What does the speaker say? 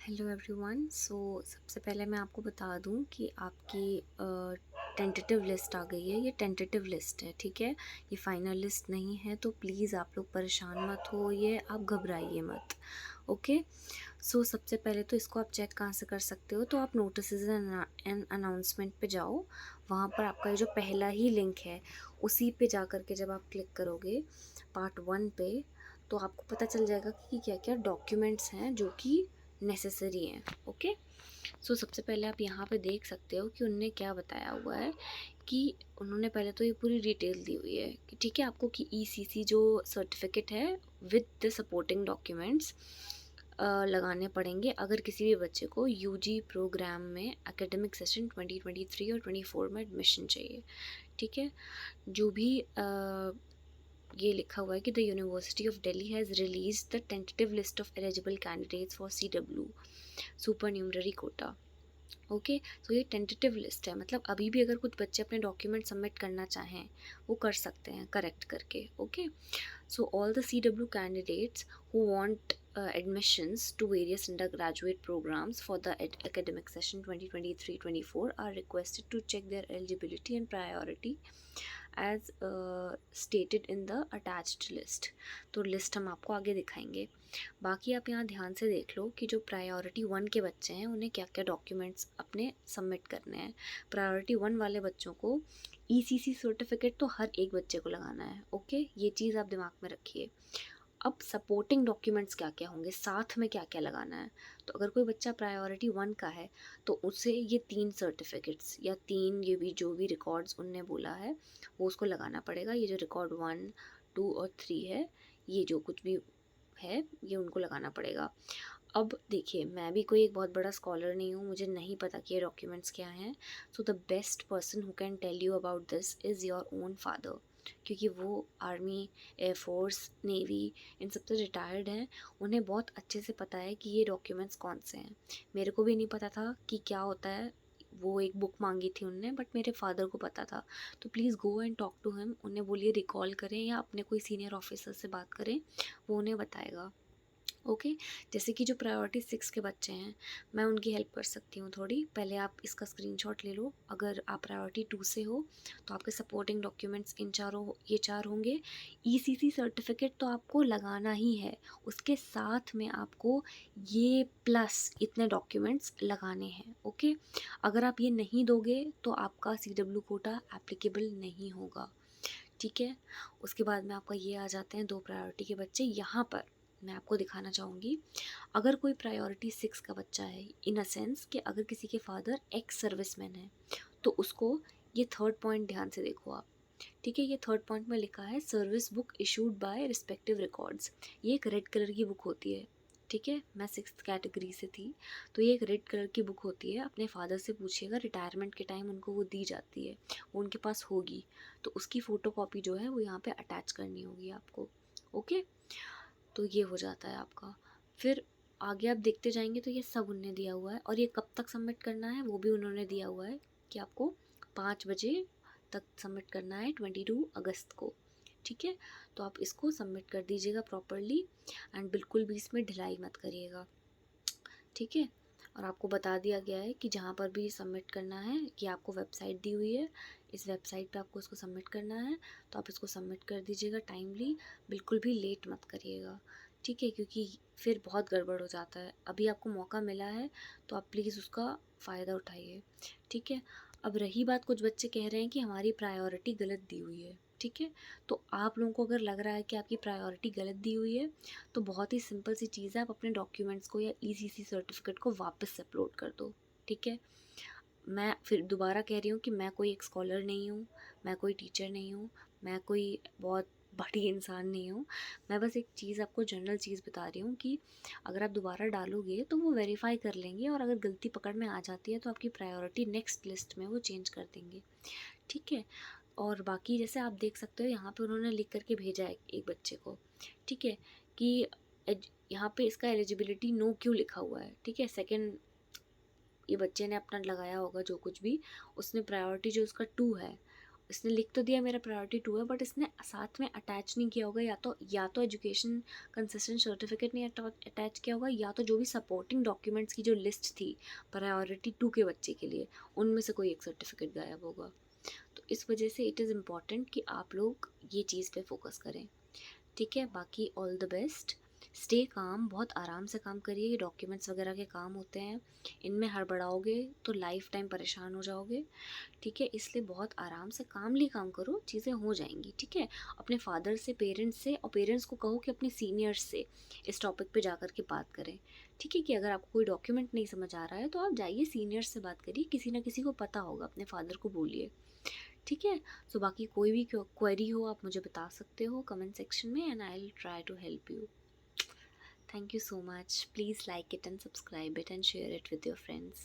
Hello everyone. सबसे पहले मैं आपको बता दूं कि आपकी टेंटेटिव लिस्ट आ गई है। ये टेंटेटिव लिस्ट है, ठीक है। ये फाइनल लिस्ट नहीं है, तो प्लीज़ आप लोग परेशान मत हो, ये आप घबराइए मत। ओके। सबसे पहले तो इसको आप चेक कहाँ से कर सकते हो, तो आप नोटिसेज एंड अनाउंसमेंट पे जाओ। वहाँ पर आपका ये जो पहला ही लिंक है उसी पे जा कर के जब आप क्लिक करोगे पार्ट 1 पे, तो आपको पता चल जाएगा कि क्या क्या डॉक्यूमेंट्स हैं जो कि नेसेसरी हैं। ओके। सबसे पहले आप यहाँ पे देख सकते हो कि उनने क्या बताया हुआ है कि उन्होंने पहले तो ये पूरी डिटेल दी हुई है कि ठीक है आपको कि ईसीसी जो सर्टिफिकेट है विद द सपोर्टिंग डॉक्यूमेंट्स लगाने पड़ेंगे अगर किसी भी बच्चे को यूजी प्रोग्राम में एकेडमिक सेशन 2023 और 24 में एडमिशन चाहिए। ठीक है। जो भी ये लिखा हुआ है कि the university of Delhi has release the tentative list of eligible candidates for CW supernumerary quota. Okay. ये टेंटेटिव लिस्ट है, मतलब अभी भी अगर कुछ बच्चे अपने डॉक्यूमेंट सबमिट करना चाहें वो कर सकते हैं करेक्ट करके। Okay. all the CW candidates who want admissions to various undergraduate programs for the academic session 2023-24 are requested to check their eligibility and priority as stated in the attached list। तो list हम आपको आगे दिखाएंगे। बाकी आप यहाँ ध्यान से देख लो कि जो प्रायोरिटी 1 के बच्चे हैं उन्हें क्या क्या डॉक्यूमेंट्स अपने सबमिट करने हैं। प्रायोरिटी 1 वाले बच्चों को ECC सर्टिफिकेट तो हर एक बच्चे को लगाना है। ओके, ये चीज़ आप दिमाग में रखिए। अब सपोर्टिंग डॉक्यूमेंट्स क्या क्या होंगे, साथ में क्या क्या लगाना है। तो अगर कोई बच्चा प्रायोरिटी 1 का है तो उसे ये 3 सर्टिफिकेट्स या 3 ये भी जो भी रिकॉर्ड्स उनने बोला है वो उसको लगाना पड़ेगा। ये जो रिकॉर्ड 1, 2 और 3 है, ये जो कुछ भी है ये उनको लगाना पड़ेगा। अब देखिए, मैं भी कोई एक बहुत बड़ा स्कॉलर नहीं हूँ, मुझे नहीं पता कि ये डॉक्यूमेंट्स क्या हैं। The best person who can tell you about this is your own father, क्योंकि वो आर्मी, एयरफोर्स, नेवी इन सब से रिटायर्ड हैं। उन्हें बहुत अच्छे से पता है कि ये डॉक्यूमेंट्स कौन से हैं। मेरे को भी नहीं पता था कि क्या होता है, वो एक बुक मांगी थी उनने, बट मेरे फादर को पता था। तो please go and talk to him, उन्हें बोलिए रिकॉल करें या अपने कोई सीनियर ऑफिसर से बात करें, वो उन्हें बताएगा। ओके। जैसे कि जो प्रायोरिटी 6 के बच्चे हैं, मैं उनकी हेल्प कर सकती हूँ थोड़ी। पहले आप इसका स्क्रीनशॉट ले लो। अगर आप प्रायोरिटी 2 से हो तो आपके सपोर्टिंग डॉक्यूमेंट्स ये चार होंगे। ECC सर्टिफिकेट तो आपको लगाना ही है, उसके साथ में आपको ये प्लस इतने डॉक्यूमेंट्स लगाने हैं। ओके। अगर आप ये नहीं दोगे तो आपका CW कोटा एप्लीकेबल नहीं होगा। ठीक है। उसके बाद में आपका ये आ जाते हैं 2 प्रायोरिटी के बच्चे। यहाँ पर मैं आपको दिखाना चाहूँगी, अगर कोई प्रायोरिटी 6 का बच्चा है, इन अ सेंस कि अगर किसी के फादर एक्स सर्विसमैन है, तो उसको ये थर्ड पॉइंट ध्यान से देखो आप। ठीक है। ये थर्ड पॉइंट में लिखा है service book issued by respective records. ये एक रेड कलर की बुक होती है। ठीक है। मैं 6th कैटेगरी से थी, तो ये एक रेड कलर की बुक होती है। अपने फादर से पूछिएगा, रिटायरमेंट के टाइम उनको वो दी जाती है, वो उनके पास होगी। तो उसकी फ़ोटो कॉपी जो है वो यहाँ पे अटैच करनी होगी आपको। ओके। तो ये हो जाता है आपका। फिर आगे आप देखते जाएंगे तो ये सब उनने दिया हुआ है, और ये कब तक सबमिट करना है वो भी उन्होंने दिया हुआ है कि आपको 5 बजे तक सबमिट करना है 22 अगस्त को। ठीक है। तो आप इसको सबमिट कर दीजिएगा प्रॉपरली, एंड बिल्कुल भी इसमें ढिलाई मत करिएगा। ठीक है। और आपको बता दिया गया है कि जहाँ पर भी सबमिट करना है, कि आपको वेबसाइट दी हुई है, इस वेबसाइट पे आपको इसको सबमिट करना है। तो आप इसको सबमिट कर दीजिएगा टाइमली, बिल्कुल भी लेट मत करिएगा। ठीक है। क्योंकि फिर बहुत गड़बड़ हो जाता है। अभी आपको मौका मिला है तो आप प्लीज़ उसका फ़ायदा उठाइए। ठीक है। अब रही बात, कुछ बच्चे कह रहे हैं कि हमारी प्रायोरिटी गलत दी हुई है। ठीक है। तो आप लोगों को अगर लग रहा है कि आपकी प्रायोरिटी गलत दी हुई है, तो बहुत ही सिंपल सी चीज़ है, आप अपने डॉक्यूमेंट्स को या ECC सर्टिफिकेट को वापस से अपलोड कर दो। ठीक है। मैं फिर दोबारा कह रही हूँ कि मैं कोई एक स्कॉलर नहीं हूँ, मैं कोई टीचर नहीं हूँ, मैं कोई बहुत बड़ी इंसान नहीं हूँ। मैं बस एक चीज़ आपको जनरल चीज़ बता रही हूँ कि अगर आप दोबारा डालोगे तो वो वेरीफाई कर लेंगे, और अगर गलती पकड़ में आ जाती है तो आपकी प्रायोरिटी नेक्स्ट लिस्ट में वो चेंज कर देंगे। ठीक है। और बाकी जैसे आप देख सकते हो यहाँ पे उन्होंने लिख करके भेजा है एक बच्चे को। ठीक है। कि यहाँ पे इसका एलिजिबिलिटी नो क्यों लिखा हुआ है। ठीक है। सेकंड, ये बच्चे ने अपना लगाया होगा जो कुछ भी, उसने प्रायोरिटी जो उसका 2 है इसने लिख तो दिया मेरा प्रायोरिटी 2 है, बट इसने साथ में अटैच नहीं किया होगा, या तो एजुकेशन कंसिस्टेंट सर्टिफिकेट नहीं अटैच किया होगा, या तो जो भी सपोर्टिंग डॉक्यूमेंट्स की जो लिस्ट थी प्रायोरिटी 2 के बच्चे के लिए, उनमें से कोई एक सर्टिफिकेट गायब होगा। तो इस वजह से इट इज़ इम्पॉर्टेंट कि आप लोग ये चीज़ पे फोकस करें, ठीक है। बाकी all the best, stay calm, बहुत आराम से काम करिए। ये डॉक्यूमेंट्स वगैरह के काम होते हैं, इनमें हड़बड़ाओगे तो लाइफ टाइम परेशान हो जाओगे, ठीक है। इसलिए बहुत आराम से कामली काम करो, चीज़ें हो जाएंगी, ठीक है। अपने फादर से, पेरेंट्स से, और पेरेंट्स को कहो कि अपने सीनियर्स से इस टॉपिक पे जा कर के बात करें, ठीक है। कि अगर आपको कोई डॉक्यूमेंट नहीं समझ आ रहा है तो आप जाइए सीनियर्स से बात करिए, किसी ना किसी को पता होगा, अपने फादर को बोलिए, ठीक है। सो बाकी कोई भी क्वेरी हो आप मुझे बता सकते हो कमेंट सेक्शन में, and I will try to help you. Thank you so much. Please like it and subscribe it and share it with your friends.